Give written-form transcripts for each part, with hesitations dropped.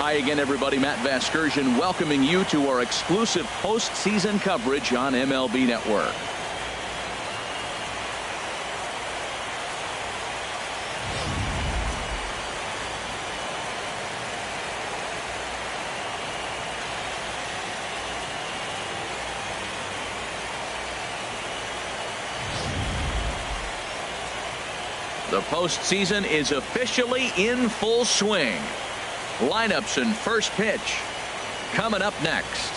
Hi again, everybody. Matt Vasgersian welcoming you to our exclusive postseason coverage on MLB Network. The postseason is officially in full swing. Lineups and first pitch coming up next.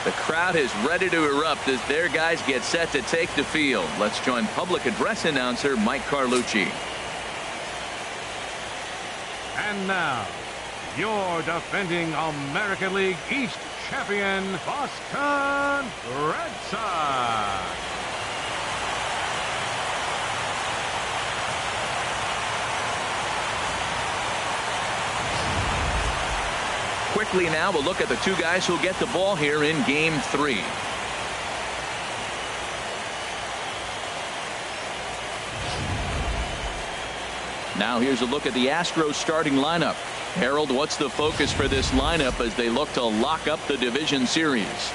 The crowd is ready to erupt as their guys get set to take the field. Let's join public address announcer Mike Carlucci. And now, your defending American League East champion, Boston Red Sox. Quickly now, we'll look at the two guys who'll get the ball here in Game 3. Now here's a look at the Astros starting lineup. Harold, what's the focus for this lineup as they look to lock up the division series?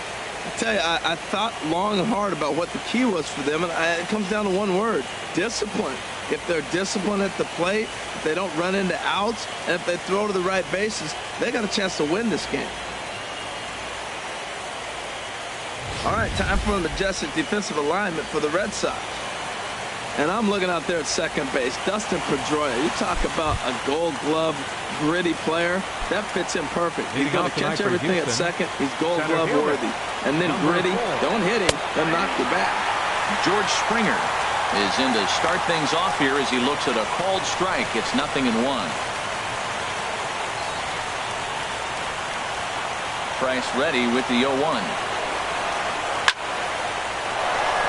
I tell you, I thought long and hard about what the key was for them, and it comes down to one word: discipline. If they're disciplined at the plate, if they don't run into outs, and if they throw to the right bases, they got a chance to win this game. All right, time for a majestic defensive alignment for the Red Sox. And I'm looking out there at second base. Dustin Pedroia. You talk about a Gold Glove, gritty player. That fits him perfect. He's going to catch everything at second. He's Gold Glove worthy. And then gritty. Don't hit him. They'll knock you back. George Springer is in to start things off here as he looks at a called strike. It's 0-1. Price ready with the 0-1.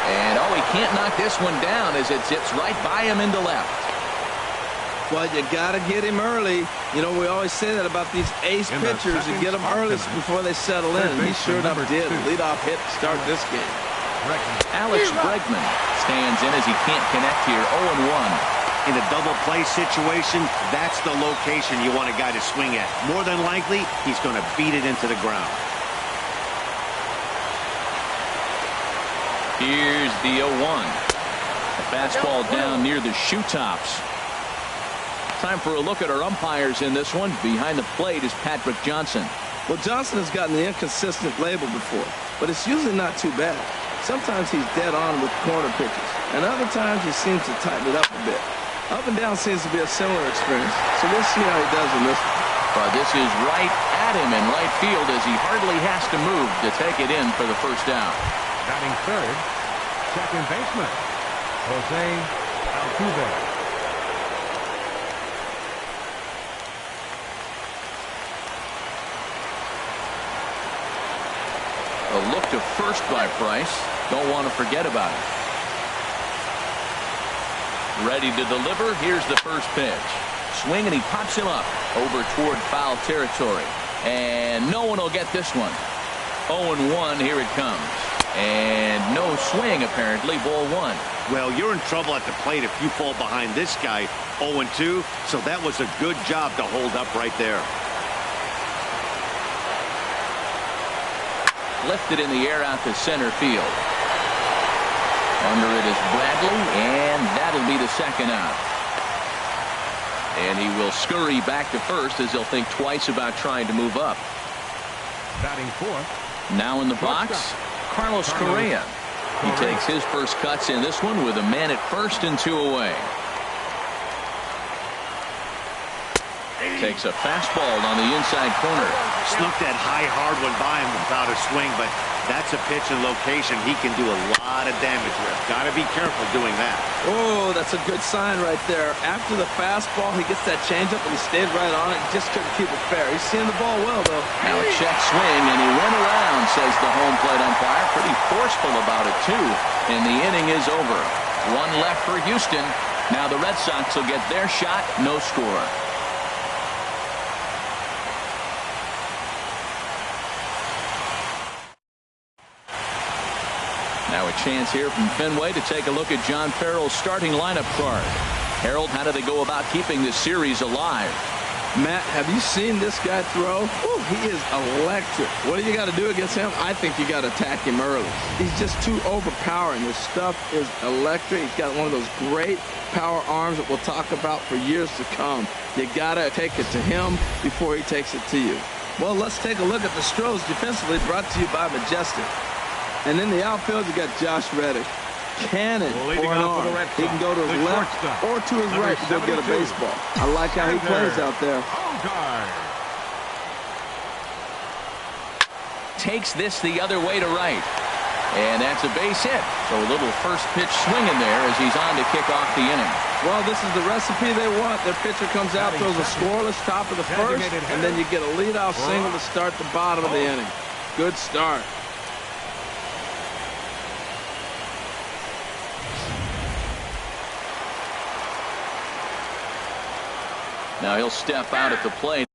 And he can't knock this one down as it zips right by him into left. Well, you got to get him early. You know, we always say that about these ace pitchers. You get them early before they settle in. And he sure enough did. Leadoff hit to start this game. Alex Bregman stands in as he can't connect here. 0-1. In a double play situation, that's the location you want a guy to swing at. More than likely, he's going to beat it into the ground. Here's the 0-1. A fastball down near the shoe tops. Time for a look at our umpires in this one. Behind the plate is Patrick Johnson. Well, Johnson has gotten the inconsistent label before, but it's usually not too bad. Sometimes he's dead on with corner pitches, and other times he seems to tighten it up a bit. Up and down seems to be a similar experience, so we'll see how he does in this one. Well, this is right at him in right field as he hardly has to move to take it in for the first down. Batting third, second baseman, Jose Altuve. A look to first by Price. Don't want to forget about it. Ready to deliver. Here's the first pitch. Swing, and he pops him up over toward foul territory. And no one will get this one. 0-1. Here it comes. And no swing, apparently. Ball one. Well, you're in trouble at the plate if you fall behind this guy. 0-2. So that was a good job to hold up right there. Lifted in the air out to center field. Under it is Bradley, and that'll be the second out. And he will scurry back to first as he'll think twice about trying to move up. Batting fourth. Now in the box, Carlos Correa. He takes his first cuts in this one with a man at first and 2 away. Takes a fastball on the inside corner. Snuck that high hard one by him without a swing, but that's a pitch and location he can do a lot of damage with. Got to be careful doing that. Oh, that's a good sign right there. After the fastball, he gets that changeup and he stayed right on it. Just couldn't keep it fair. He's seeing the ball well, though. Now a check swing, and he went around, says the home plate umpire. Pretty forceful about it, too. And the inning is over. One left for Houston. Now the Red Sox will get their shot. No score. Now a chance here from Fenway to take a look at John Farrell's starting lineup card. Harold, how do they go about keeping this series alive? Matt, have you seen this guy throw? Ooh, he is electric. What do you got to do against him? I think you got to attack him early. He's just too overpowering. His stuff is electric. He's got one of those great power arms that we'll talk about for years to come. You got to take it to him before he takes it to you. Well, let's take a look at the Astros defensively, brought to you by Majestic. And in the outfield, you got Josh Reddick. Cannon for an arm. He can go to his left or to his right to go get a baseball. I like how he plays out there. Takes this the other way to right. And that's a base hit. So a little first pitch swing in there as he's on to kick off the inning. Well, this is the recipe they want. Their pitcher comes out, throws a scoreless top of the first, and then you get a leadoff single to start the bottom of the inning. Good start. Now he'll step out at the plate.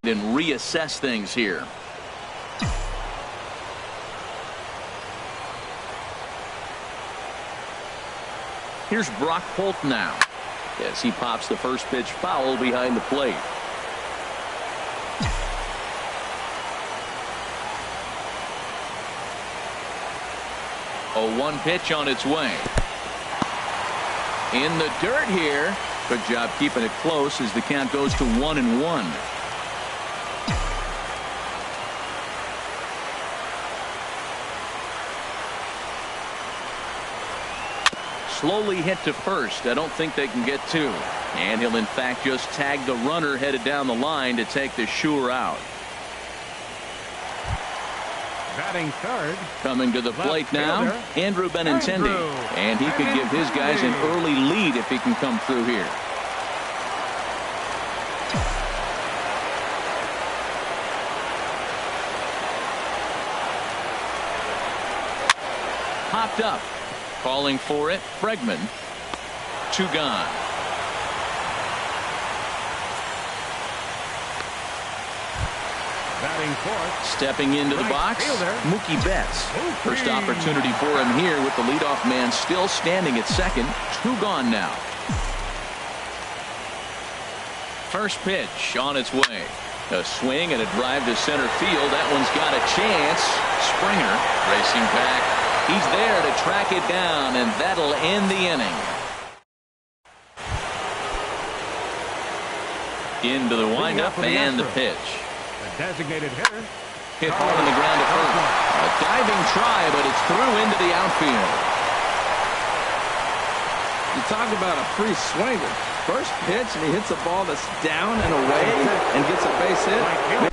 And reassess things here. Here's Brock Holt now as he pops the first pitch foul behind the plate. A 1 pitch on its way. In the dirt here. Good job keeping it close as the count goes to 1-1. Slowly hit to first. I don't think they can get two. And he'll in fact just tag the runner headed down the line to take the sure out. Batting third. Coming to the plate now, Andrew Benintendi. And he could give his guys an early lead if he can come through here. Popped up. Calling for it, Bregman. 2 gone. Batting fourth. Stepping into the box, Mookie Betts. First opportunity for him here with the leadoff man still standing at second. 2 gone now. First pitch on its way. A swing and a drive to center field. That one's got a chance. Springer racing back. He's there to track it down, and that'll end the inning. Into the windup and the pitch. The designated hitter. Hit hard on the ground to first. A diving try, but it's through into the outfield. You talk about a free swinger. First pitch, and he hits a ball that's down and away and gets a base hit.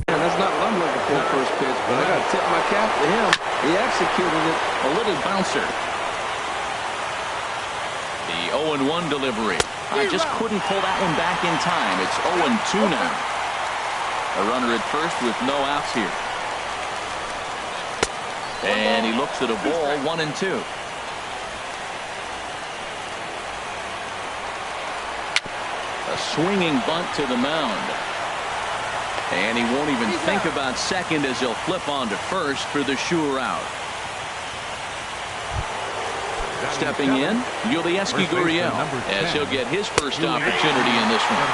Man, that's not what I'm looking for first pitch, but I got to tip my cap to him. He executed it. A little bouncer. The 0-1 delivery. I just couldn't pull that one back in time. It's 0-2 now. A runner at first with no outs here. And he looks at a ball, 1-2. A swinging bunt to the mound. And he won't even think about second as he'll flip on to first for the sure out. Stepping in, Yulieski Gurriel, as he'll get his first opportunity in this one.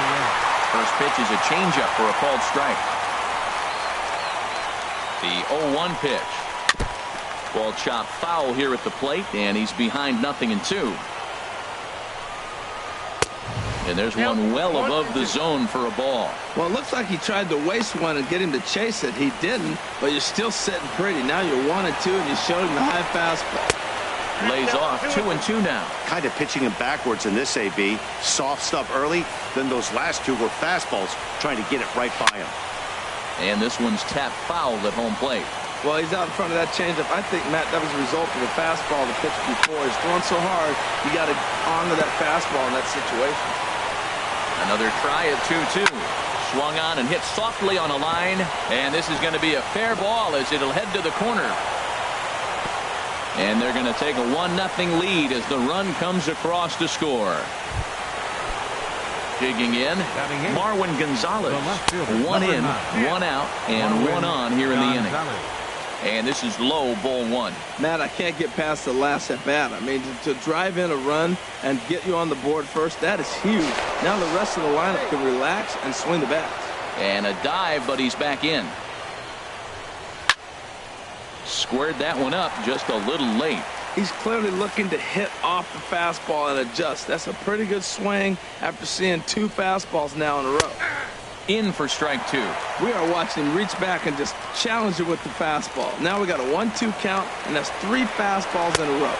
First pitch is a changeup for a called strike. The 0-1 pitch. Ball chopped foul here at the plate, and he's behind 0-2. And there's one well above the zone for a ball. Well, it looks like he tried to waste one and get him to chase it. He didn't, but you're still sitting pretty. Now you're 1-2, and you showed him the high fastball. Lays off 2-2 now. Kind of pitching him backwards in this AB. Soft stuff early, then those last two were fastballs, trying to get it right by him. And this one's tapped foul at home plate. Well, he's out in front of that changeup. I think, Matt, that was a result of the fastball the pitch before. He's throwing so hard, you got to honor that fastball in that situation. Another try at 2-2. Swung on and hit softly on a line. And this is going to be a fair ball as it'll head to the corner. And they're going to take a 1-0 lead as the run comes across to score. Digging in, Marwin Gonzalez. One in, one out, and one on here in the inning. And this is low, ball one. Matt, I can't get past the last at bat. I mean, to drive in a run and get you on the board first, that is huge. Now the rest of the lineup can relax and swing the bat. And a dive, but he's back in. Squared that one up just a little late. He's clearly looking to hit off the fastball and adjust. That's a pretty good swing after seeing two fastballs now in a row. In for strike two. We are watching him reach back and just challenge it with the fastball. Now we got a 1-2 count, and that's three fastballs in a row.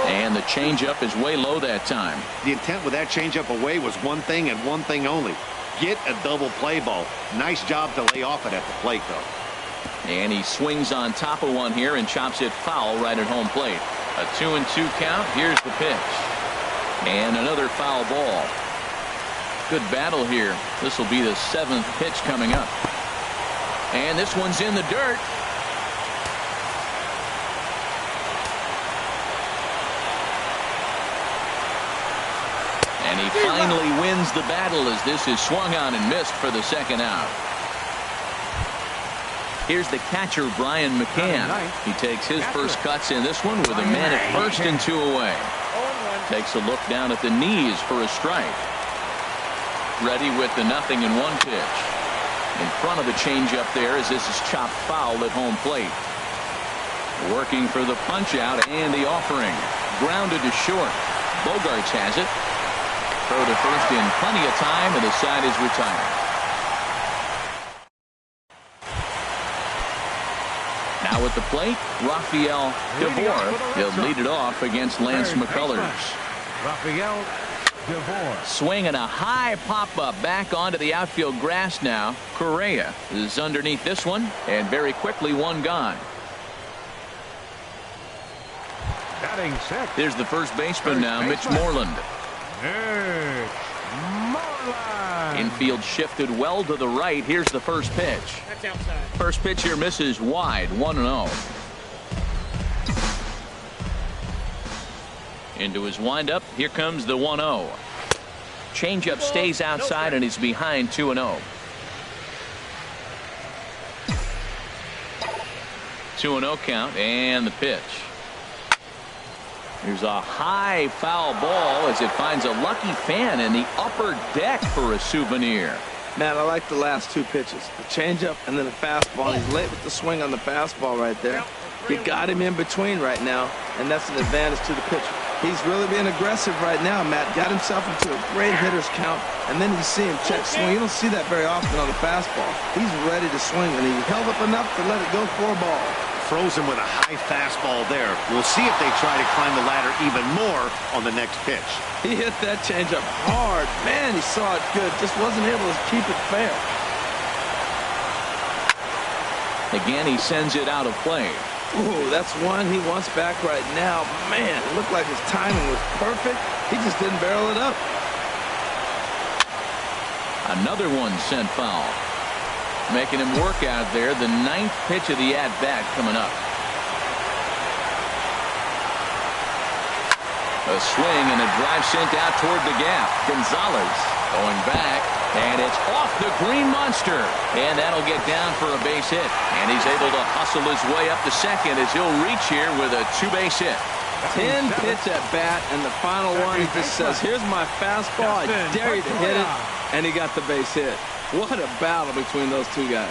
And the changeup is way low that time. The intent with that changeup away was one thing and one thing only. Get a double play ball. Nice job to lay off it at the plate, though. And he swings on top of one here and chops it foul right at home plate. A 2-2 count. Here's the pitch. And another foul ball. Good battle here. This will be the seventh pitch coming up. And this one's in the dirt. And he finally wins the battle as this is swung on and missed for the second out. Here's the catcher, Brian McCann. He takes his first cuts in this one with a man at first and two away. Takes a look down at the knees for a strike. Ready with the 0-1 pitch. In front of the changeup there as this is chopped foul at home plate. Working for the punch out and the offering. Grounded to short. Bogarts has it. Throw to first in plenty of time, and the side is retired. Now at the plate, Rafael DeVore. He'll lead it off against Lance McCullers. Rafael DeVore. Swinging a high pop-up back onto the outfield grass now. Correa is underneath this one, and very quickly one gone. Batting sixth. There's the first baseman now, Mitch Moreland. Infield shifted well to the right. Here's the first pitch. That's outside. First pitch here misses wide, 1-0. Into his windup. Here comes the 1-0. Changeup stays outside and he's behind 2-0. 2-0 count and the pitch. Here's a high foul ball as it finds a lucky fan in the upper deck for a souvenir. Man, I like the last two pitches. The changeup and then the fastball. He's late with the swing on the fastball right there. You got him in between right now, and that's an advantage to the pitcher. He's really being aggressive right now, Matt. Got himself into a great hitter's count, and then you see him check swing. You don't see that very often on the fastball. He's ready to swing, and he held up enough to let it go for a ball. Froze him with a high fastball there. We'll see if they try to climb the ladder even more on the next pitch. He hit that changeup hard. Man, he saw it good. Just wasn't able to keep it fair. Again, he sends it out of play. Ooh, that's one he wants back right now. Man, it looked like his timing was perfect. He just didn't barrel it up. Another one sent foul. Making him work out there. The 9th pitch of the at-bat coming up. A swing and a drive sent out toward the gap. Gonzalez going back, and it's off the green monster. And that'll get down for a base hit. And he's able to hustle his way up to second as he'll reach here with a 2-base hit. 10 pitch at bat, and the final one, he just says, here's my fastball. I dare you to hit it. And he got the base hit. What a battle between those two guys.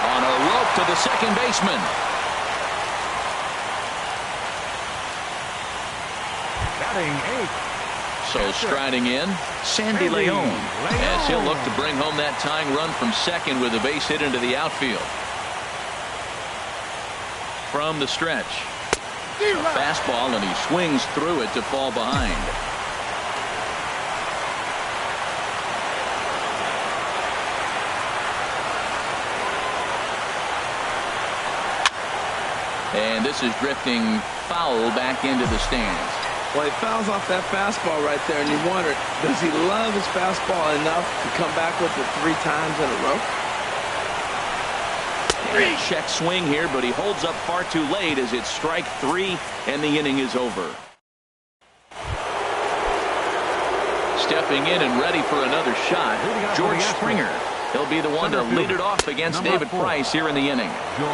On a rope to the second baseman. Batting 8th. So striding in, Sandy Leon, as he'll look to bring home that tying run from second with a base hit into the outfield. From the stretch, a fastball, and he swings through it to fall behind. And this is drifting foul back into the stands. Well, he fouls off that fastball right there, and you wonder, does he love his fastball enough to come back with it 3 times in a row? And check swing here, but he holds up far too late as it's strike 3, and the inning is over. Stepping in and ready for another shot, George Springer. He'll be the one to lead it off against David Price here in the inning.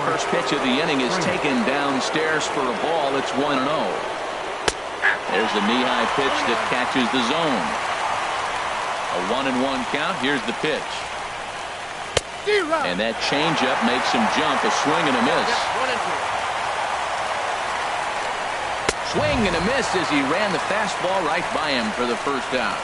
First pitch of the inning is taken downstairs for a ball. It's 1-0. There's a knee-high pitch that catches the zone. A 1-1 count. Here's the pitch. And that changeup makes him jump. A swing and a miss. Swing and a miss as he ran the fastball right by him for the first out.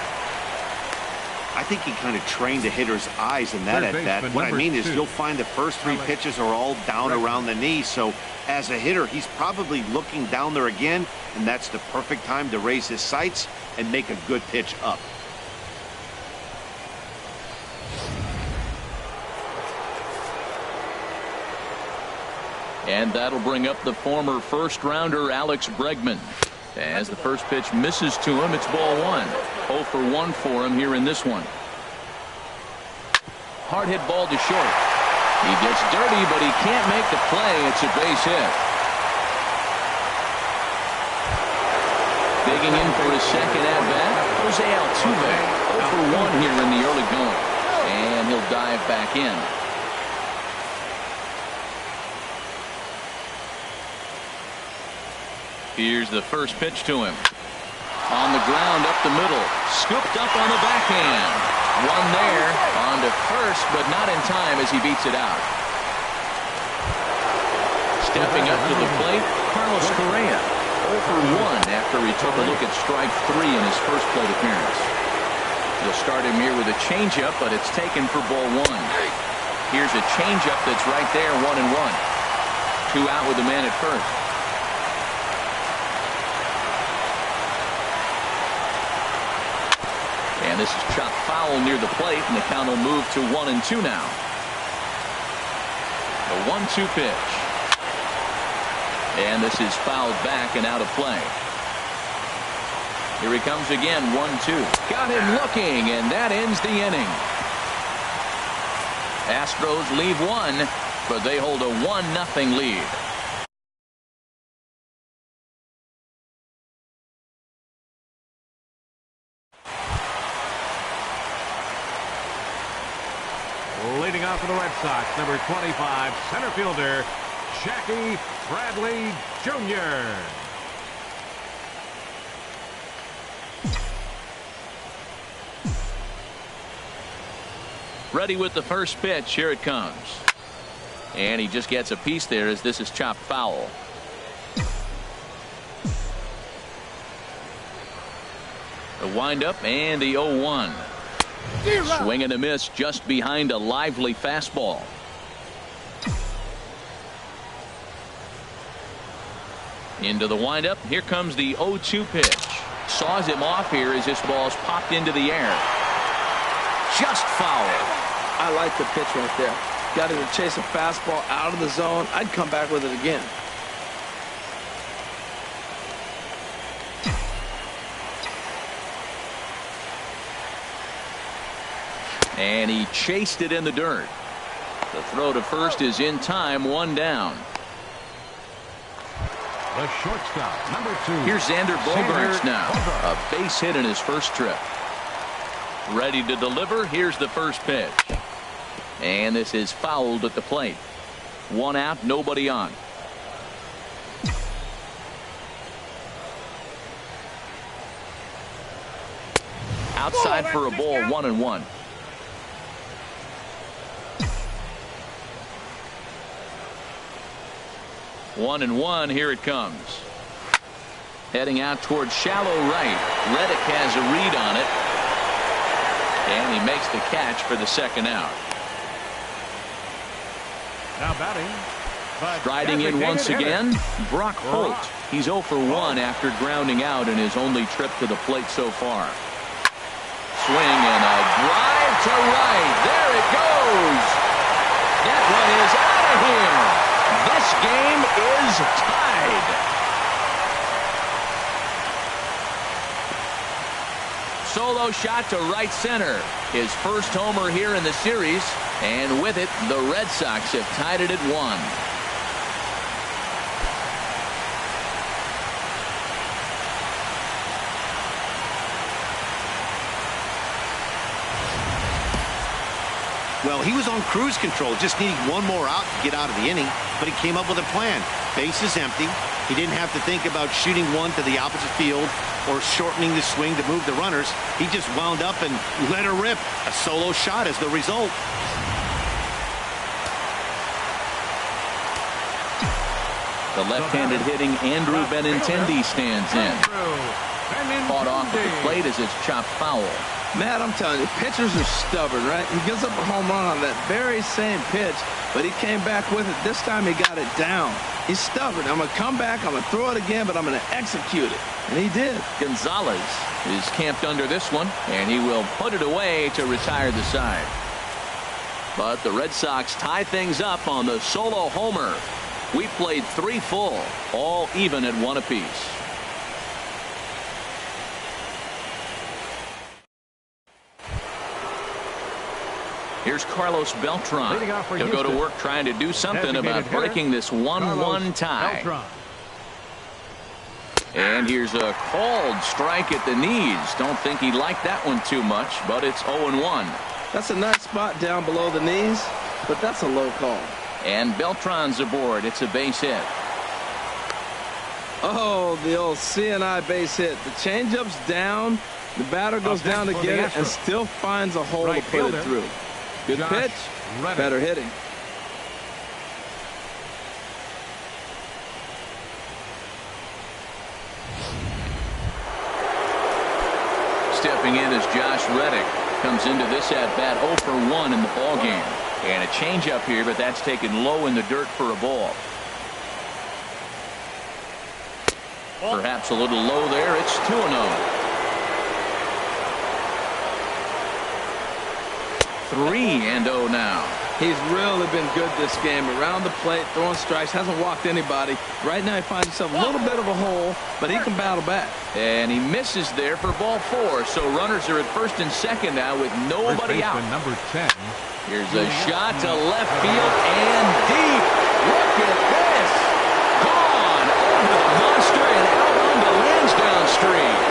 I think he kind of trained the hitter's eyes in that at-bat. What I mean is you'll find the first 3 pitches are all down around the knee. So as a hitter, he's probably looking down there again, and that's the perfect time to raise his sights and make a good pitch up. And that'll bring up the former first-rounder Alex Bregman. As the first pitch misses to him, it's ball 1. 0 for 1 for him here in this one. Hard hit ball to short. He gets dirty, but he can't make the play. It's a base hit. Digging in for his second at-bat, Jose Altuve. 0 for 1 here in the early going. And he'll dive back in. Here's the first pitch to him. On the ground up the middle. Scooped up on the backhand. One there on to first, but not in time as he beats it out. Stepping up to the plate, Carlos Correa. 0 for 1 after he took a look at strike 3 in his first plate appearance. He'll start him here with a changeup, but it's taken for ball 1. Here's a changeup that's right there, 1-1. 2 out with the man at first. And this is chopped foul near the plate, and the count will move to 1-2 now. The 1-2 pitch. And this is fouled back and out of play. Here he comes again, 1-2. Got him looking, and that ends the inning. Astros leave 1 but they hold a 1-0 lead. Leading off for the Red Sox, number 25, center fielder, Jackie Bradley Jr. Ready with the first pitch. Here it comes. And he just gets a piece there as this is chopped foul. The windup and the 0-1. Swing and a miss just behind a lively fastball. Into the windup. Here comes the 0-2 pitch. Saws him off here as this ball's popped into the air. Just foul. I like the pitch right there. Got him to chase a fastball out of the zone. I'd come back with it again. And he chased it in the dirt. The throw to first is in time. 1 down. The shortstop, number 2. Here's Xander Bogaerts now. A base hit in his first trip. Ready to deliver. Here's the first pitch. And this is fouled at the plate. 1 out, nobody on. Outside for a ball, 1-1. One and one. Here it comes. Heading out towards shallow right. Reddick has a read on it. And he makes the catch for the second out. Now batting. Striding in once again, Brock Holt. He's 0 for 1 after grounding out in his only trip to the plate so far. Swing and a drive to right. There it goes. That one is out of here. This game is tied. Solo shot to right center. His first homer here in the series. And with it, the Red Sox have tied it at 1. Well, he was on cruise control, just needing one more out to get out of the inning, but he came up with a plan. Base is empty. He didn't have to think about shooting one to the opposite field or shortening the swing to move the runners. He just wound up and let her rip. A solo shot is the result. The left-handed hitting Andrew Benintendi stands in. Caught off at the plate as it's chopped foul. Matt, I'm telling you, pitchers are stubborn, right? He gives up a home run on that very same pitch, but he came back with it. This time he got it down. He's stubborn. I'm going to come back, I'm going to throw it again, but I'm going to execute it. And he did. Gonzalez is camped under this one, and he will put it away to retire the side. But the Red Sox tie things up on the solo homer. We played 3 full, all even at 1 apiece. Here's Carlos Beltran. He'll go to work trying to do something about breaking this 1-1 tie. And here's a called strike at the knees. Don't think he liked that one too much, but it's 0-1. That's a nice spot down below the knees, but that's a low call. And Beltran's aboard. It's a base hit. Oh, the old C&I base hit. The changeup's down. The batter goes down to get it and still finds a hole to put it through. Good pitch, better hitting. Stepping in is Josh Reddick. Comes into this at-bat 0 for 1 in the ballgame. And a changeup here, but that's taken low in the dirt for a ball. Perhaps a little low there. It's 2-0. 3-0 now. He's really been good this game. Around the plate, throwing strikes, hasn't walked anybody. Right now he finds himself a little bit of a hole, but he can battle back. And he misses there for ball 4. So runners are at first and second now with nobody out. Number 10. Here's a shot to left field and deep. Look at this. Gone over the monster and out onto Lansdowne Street.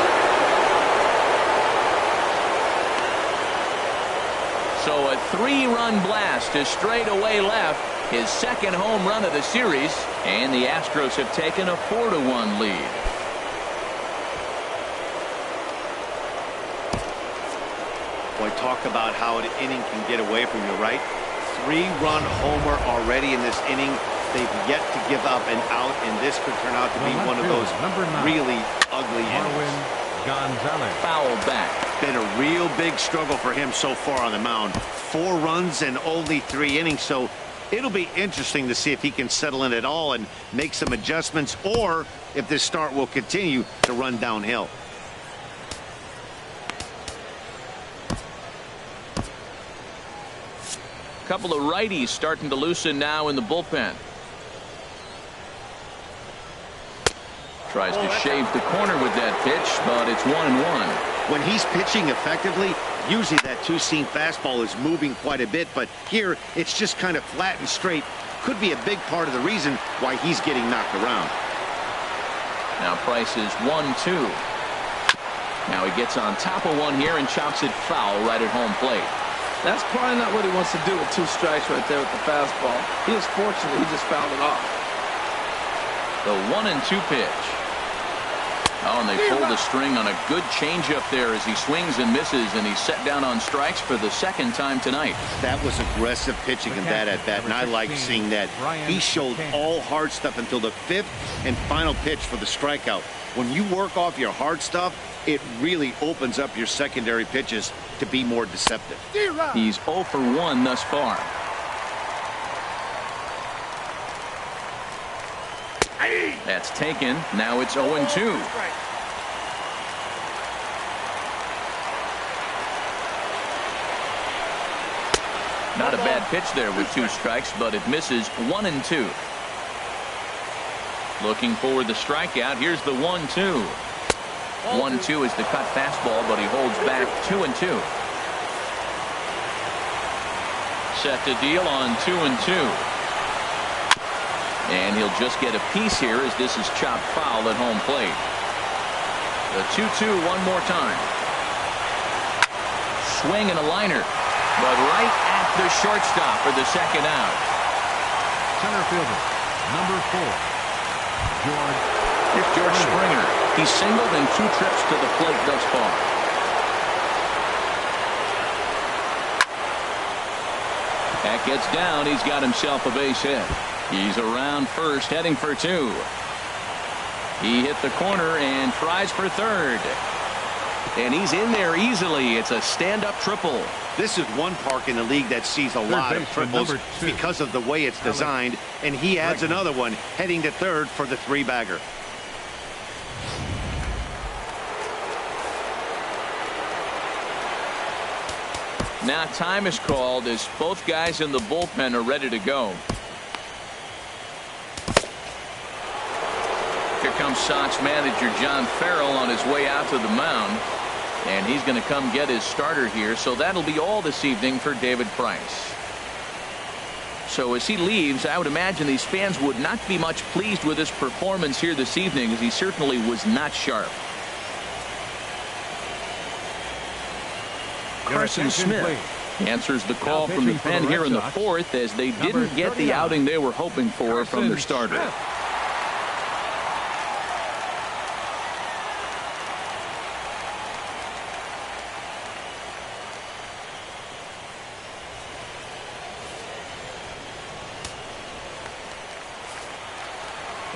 So a 3-run blast to straightaway left, his second home run of the series, and the Astros have taken a 4-1 lead. Boy, talk about how an inning can get away from you, right? 3-run homer already in this inning. They've yet to give up an out, and this could turn out to be one of those really ugly innings. Gonzalez. Foul back. Been a real big struggle for him so far on the mound. 4 runs and only 3 innings, so it'll be interesting to see if he can settle in at all and make some adjustments, or if this start will continue to run downhill. A couple of righties starting to loosen now in the bullpen. Tries to shave the corner with that pitch, but it's 1-1. When he's pitching effectively, usually that two-seam fastball is moving quite a bit, but here it's just kind of flat and straight. Could be a big part of the reason why he's getting knocked around. Now Price is 1-2. Now he gets on top of one here and chops it foul right at home plate. That's probably not what he wants to do with 2 strikes right there with the fastball. He was fortunate he just fouled it off. The 1-2 pitch. Oh, and they pulled the string on a good changeup there as he swings and misses, and he's set down on strikes for the second time tonight. That was aggressive pitching in that at bat, and I like seeing that. He showed all hard stuff until the 5th and final pitch for the strikeout. When you work off your hard stuff, it really opens up your secondary pitches to be more deceptive. He's 0 for 1 thus far. That's taken. Now it's 0-2. Not a bad pitch there with 2 strikes, but it misses. 1-2. Looking for the strikeout. Here's the 1-2. 1-2 is the cut fastball, but he holds back. 2-2. Set to deal on 2-2. And he'll just get a piece here as this is chopped foul at home plate. The 2-2 one more time. Swing and a liner, but right at the shortstop for the second out. Center fielder, number 4, George. Here's George Springer. He's singled in 2 trips to the plate thus far. That gets down. He's got himself a base hit. He's around first, heading for 2. He hit the corner and tries for 3rd. And he's in there easily. It's a stand-up triple. This is one park in the league that sees a lot of triples because of the way it's designed, and he adds another one, heading to 3rd for the 3-bagger. Now time is called as both guys in the bullpen are ready to go. Here comes Sox manager John Farrell on his way out to the mound, and he's going to come get his starter here. So that'll be all this evening for David Price. So as he leaves, I would imagine these fans would not be much pleased with his performance here this evening, as he certainly was not sharp. Carson Smith answers the call from the pen here in the 4th, as they didn't get the outing they were hoping for from their starter.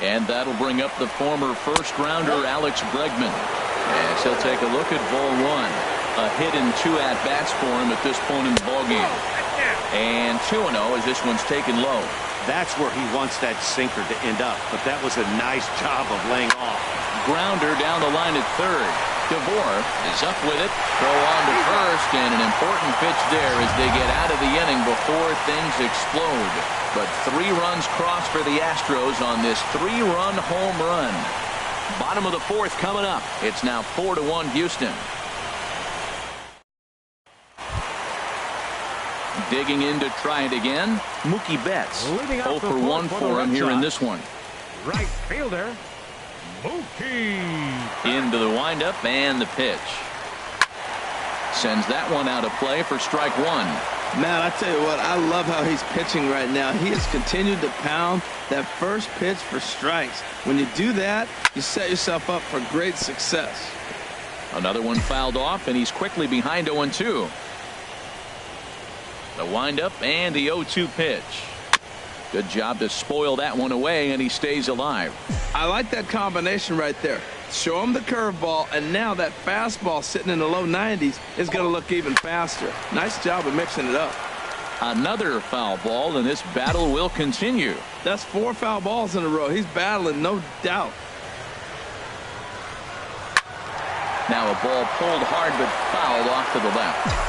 And that'll bring up the former first-rounder Alex Bregman, as he'll take a look at ball 1. A hit in 2 at-bats for him at this point in the ballgame. And 2-0 as this one's taken low. That's where he wants that sinker to end up, but that was a nice job of laying off. Grounder down the line at 3rd. DeVore is up with it. Throw on to first, and an important pitch there as they get out of the inning before things explode. But 3 runs crossed for the Astros on this 3-run home run. Bottom of the 4th coming up. It's now 4-1 Houston. Digging in to try it again, Mookie Betts. 0 for 1 for him here in this one. Right fielder, Mookie. Into the windup and the pitch. Sends that one out of play for strike 1. Man, I tell you what, I love how he's pitching right now. He has continued to pound that first pitch for strikes. When you do that, you set yourself up for great success. Another one fouled off, and he's quickly behind 0-2. The windup and the 0-2 pitch. Good job to spoil that one away, and he stays alive. I like that combination right there. Show him the curveball, and now that fastball sitting in the low 90s is going to look even faster. Nice job of mixing it up. Another foul ball, and this battle will continue. That's 4 foul balls in a row. He's battling, no doubt. Now a ball pulled hard but fouled off to the left.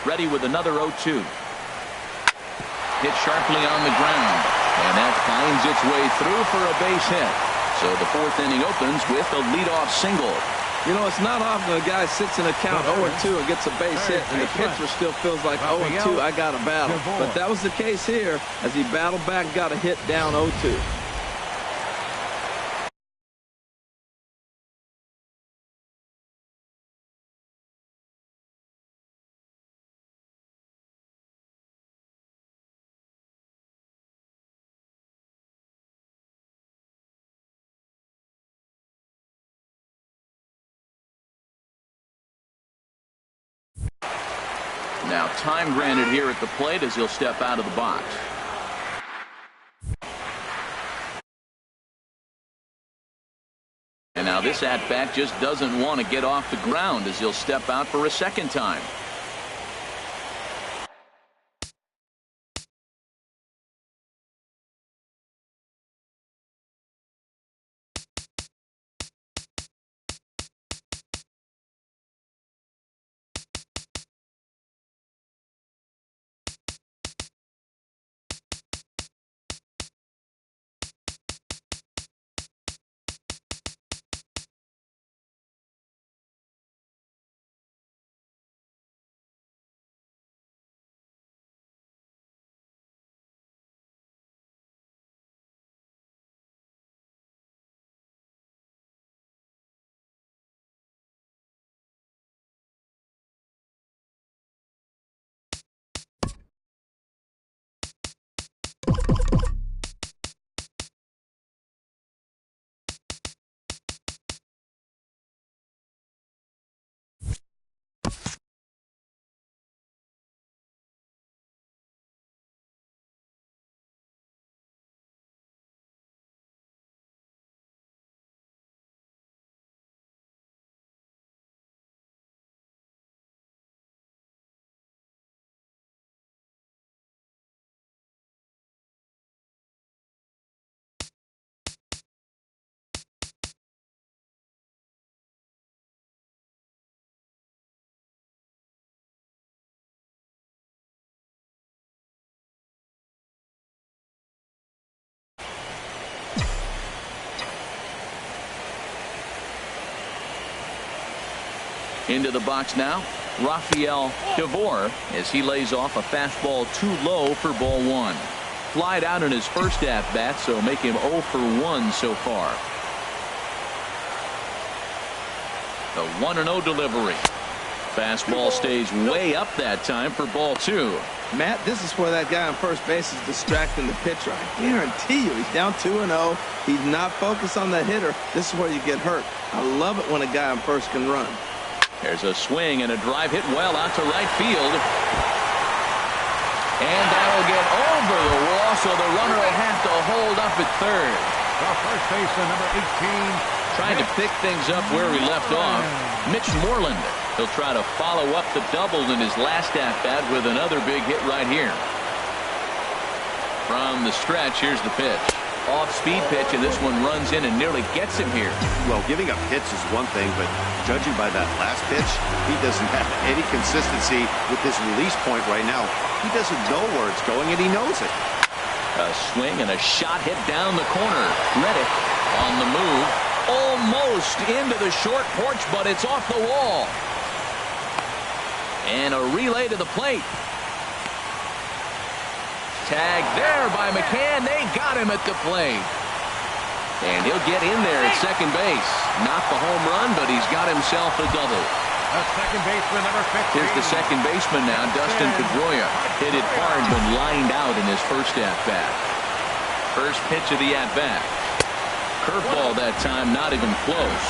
Ready with another 0-2. Hit sharply on the ground, and that finds its way through for a base hit. So the 4th inning opens with a leadoff single. You know, it's not often a guy sits in a count 0-2 and gets a base hit, and the pitcher still feels like 0-2, I got a battle. But that was the case here as he battled back and got a hit down 0-2. Now time granted here at the plate as he'll step out of the box. And now this at-bat just doesn't want to get off the ground as he'll step out for a second time. Into the box now, Rafael DeVore as he lays off a fastball too low for ball 1. Flied out in his first at-bat, so make him 0 for 1 so far. The 1-0 delivery. Fastball stays way up that time for ball 2. Matt, this is where that guy on first base is distracting the pitcher. I guarantee you, he's down 2-0. He's not focused on the hitter. This is where you get hurt. I love it when a guy on first can run. There's a swing and a drive hit well out to right field. And that'll get over the wall, so the runner will have to hold up at third. The first baseman, number 18. Trying to pick things up where he left off. Mitch Moreland. He'll try to follow up the double in his last at-bat with another big hit right here. From the stretch, here's the pitch. Off-speed pitch, and this one runs in and nearly gets him here. Well, giving up hits is one thing, but judging by that last pitch, he doesn't have any consistency with his release point right now. He doesn't know where it's going, and he knows it. A swing and a shot hit down the corner. Reddick on the move. Almost into the short porch, but it's off the wall. And a relay to the plate. Tag there by McCann. They got him at the plate. And he'll get in there at second base. Not the home run, but he's got himself a double. A second baseman, number 15. Here's the second baseman now, Dustin Pedroia. Hit it hard but lined out in his first at-bat. First pitch of the at-bat. Curveball that time, not even close.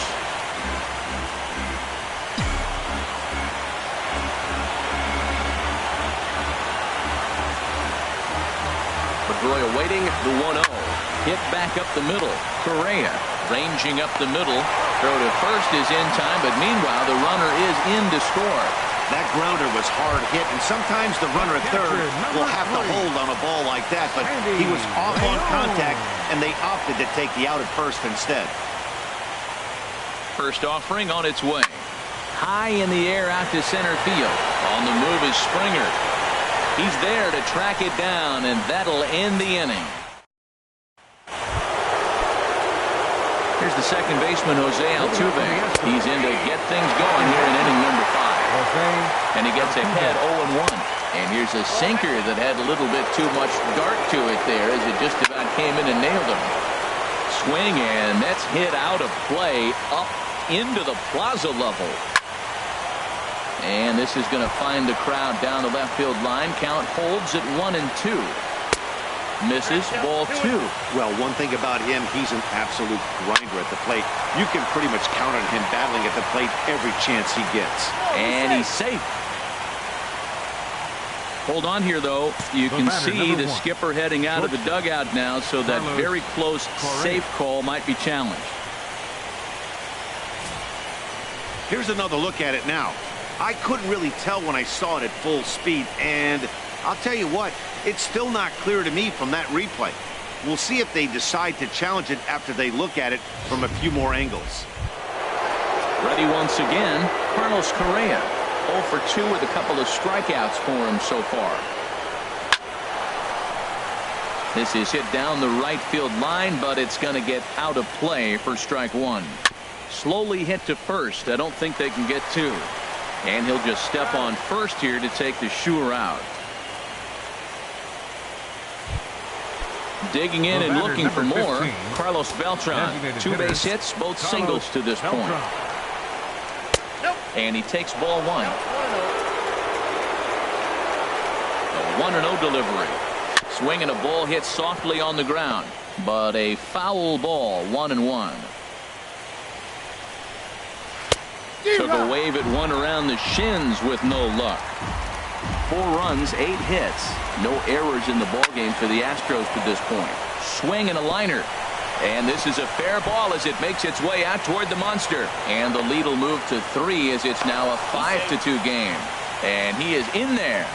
Pedroia waiting, the 1-0. Hit back up the middle. Correa ranging up the middle. Throw to first is in time, but meanwhile the runner is in to score. That grounder was hard hit, and sometimes the runner at third will have to hold on a ball like that, but he was off on contact, and they opted to take the out at first instead. First offering on its way. High in the air out to center field. On the move is Springer. He's there to track it down, and that'll end the inning. Here's the second baseman, Jose Altuve. He's in to get things going here in inning number 5. And he gets ahead 0-1. And here's a sinker that had a little bit too much dart to it there as it just about came in and nailed him. Swing, and that's hit out of play up into the plaza level. And this is going to find the crowd down the left field line. Count holds at 1-2. Misses, ball 2. Well, one thing about him, he's an absolute grinder at the plate. You can pretty much count on him battling at the plate every chance he gets. And he's safe. Hold on here, though. You can see the skipper heading out of the dugout now, so that very close safe call might be challenged. Here's another look at it now. I couldn't really tell when I saw it at full speed, and I'll tell you what, it's still not clear to me from that replay. We'll see if they decide to challenge it after they look at it from a few more angles. Ready once again, Carlos Correa. 0 for 2 with a couple of strikeouts for him so far. This is hit down the right field line, but it's going to get out of play for strike 1. Slowly hit to first. I don't think they can get 2. And he'll just step on first here to take the sure out. Digging in and looking for more, Carlos Beltran. 2 base hits, both singles to this point. And he takes ball 1. A 1-0 delivery. Swinging a ball hit softly on the ground, but a foul ball. 1-1. Took a wave at one around the shins with no luck. 4 runs, 8 hits. No errors in the ballgame for the Astros to this point. Swing and a liner. And this is a fair ball as it makes its way out toward the monster. And the lead will move to 3 as it's now a 5-2 game. And he is in there.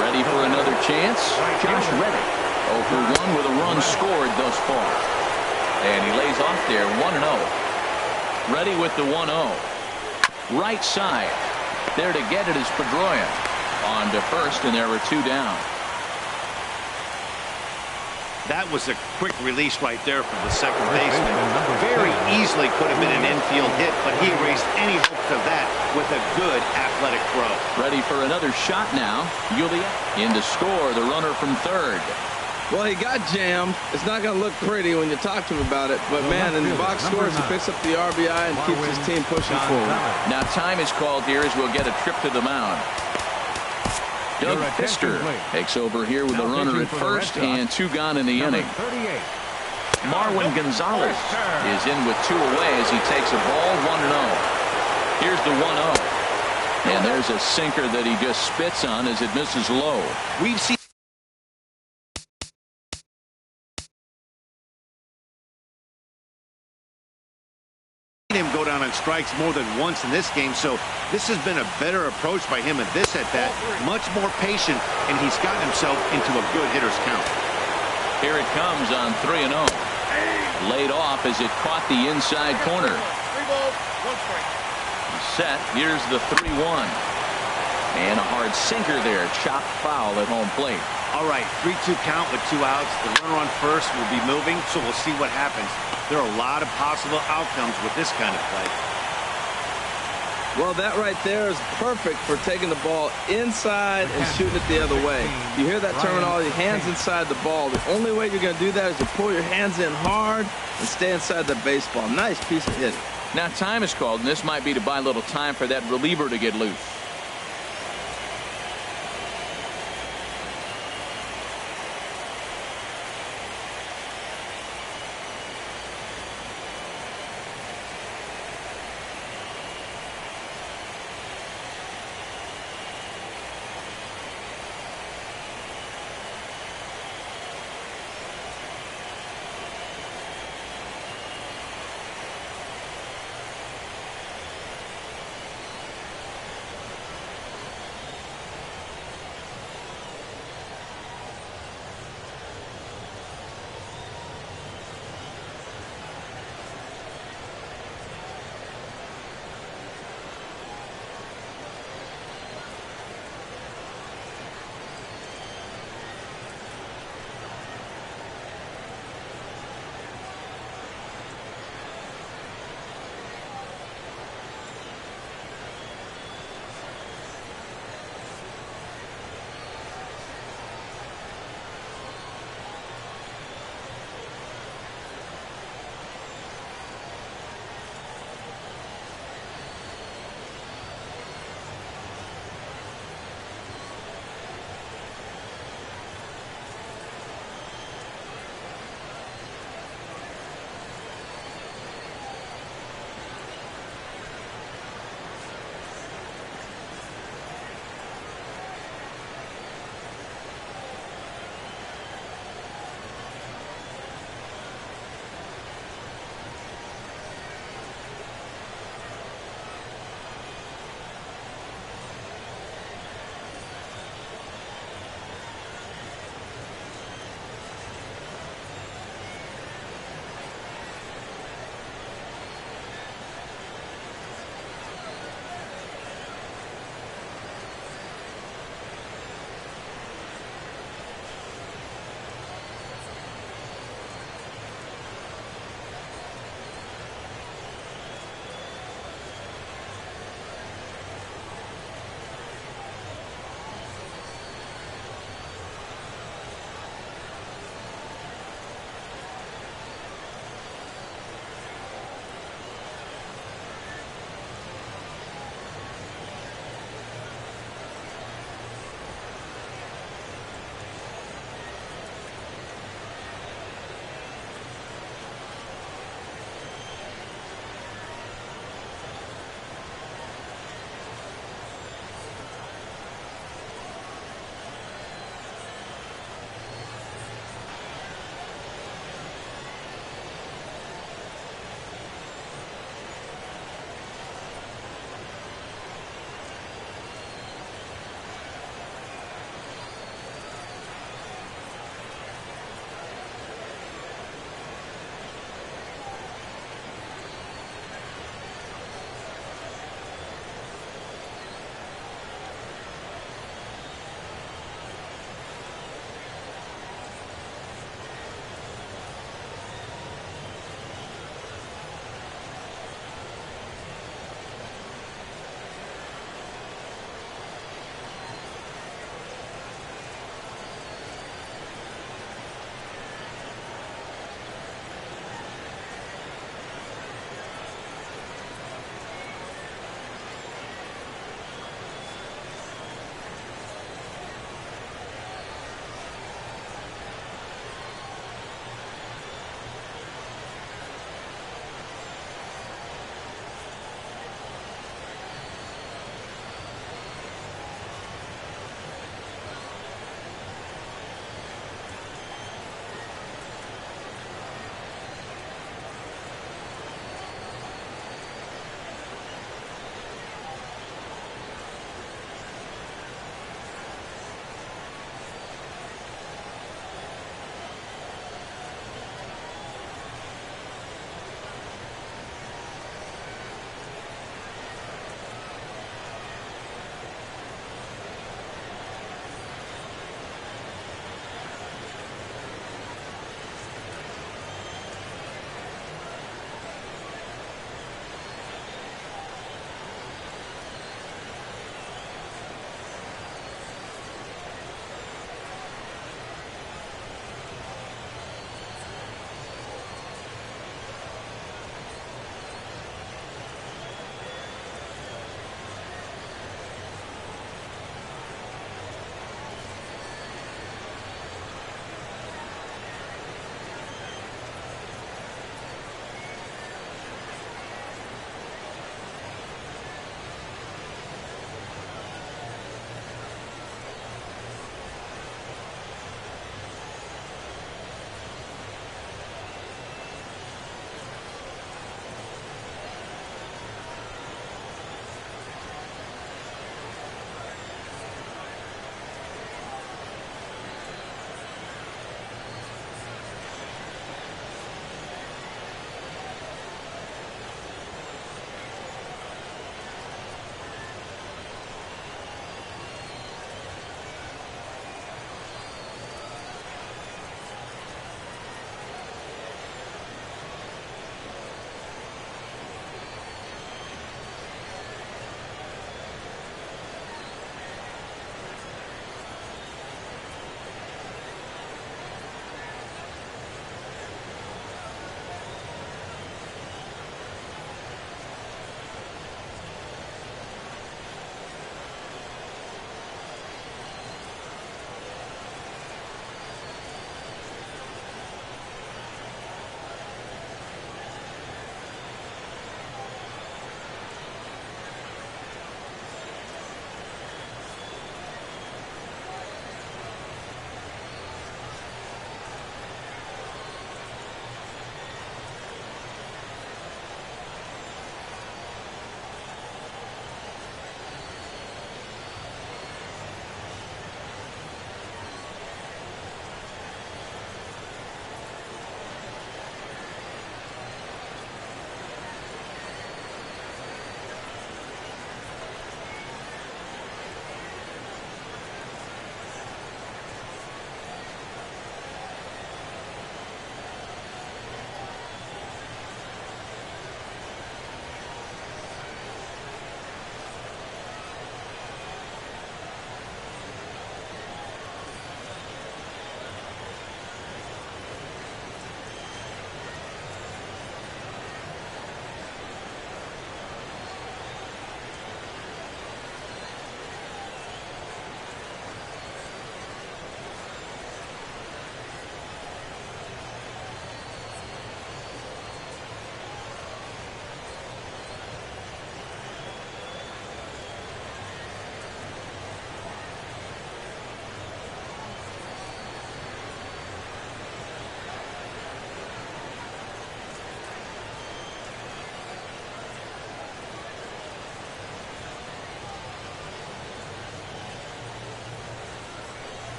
Ready for another chance? Josh Reddick. 0 for 1 with a run scored thus far. And he lays off there 1-0. Ready with the 1-0. Right side. There to get it is Pedroia. On to first, and there were 2 down. That was a quick release right there from the second baseman. Very easily could have been an infield hit, but he erased any hopes of that with a good athletic throw. Ready for another shot now. Yulia in to score, the runner from third. Well, he got jammed. It's not going to look pretty when you talk to him about it. But, man, in the box scores, he picks up the RBI and keeps his team pushing forward. Now time is called here as we'll get a trip to the mound. Doug Fister takes over here with a runner at first and 2 gone in the inning. Marwin Gonzalez is in with 2 away as he takes a ball 1-0. Here's the 1-0. And there's a sinker that he just spits on as it misses low. We've seen him go down on strikes more than once in this game, so this has been a better approach by him at this at-bat. Much more patient, and he's gotten himself into a good hitter's count. Here it comes on 3-0. Laid off as it caught the inside corner. Set. Here's the 3-1. And a hard sinker there. Chopped foul at home plate. All right, 3-2 count with 2 outs. The runner on first will be moving, so we'll see what happens. There are a lot of possible outcomes with this kind of play. Well, that right there is perfect for taking the ball inside and shooting it the other way. You hear that terminology, hands inside the ball. The only way you're going to do that is to pull your hands in hard and stay inside the baseball. Nice piece of hitting. Now time is called, and this might be to buy a little time for that reliever to get loose.